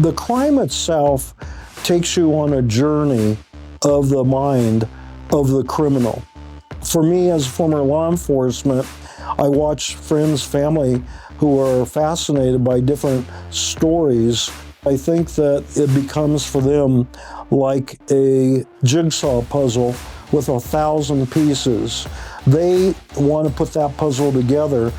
The crime itself takes you on a journey of the mind of the criminal. For me, as former law enforcement, I watch friends, family who are fascinated by different stories. I think that it becomes for them like a jigsaw puzzle with 1,000 pieces. They want to put that puzzle together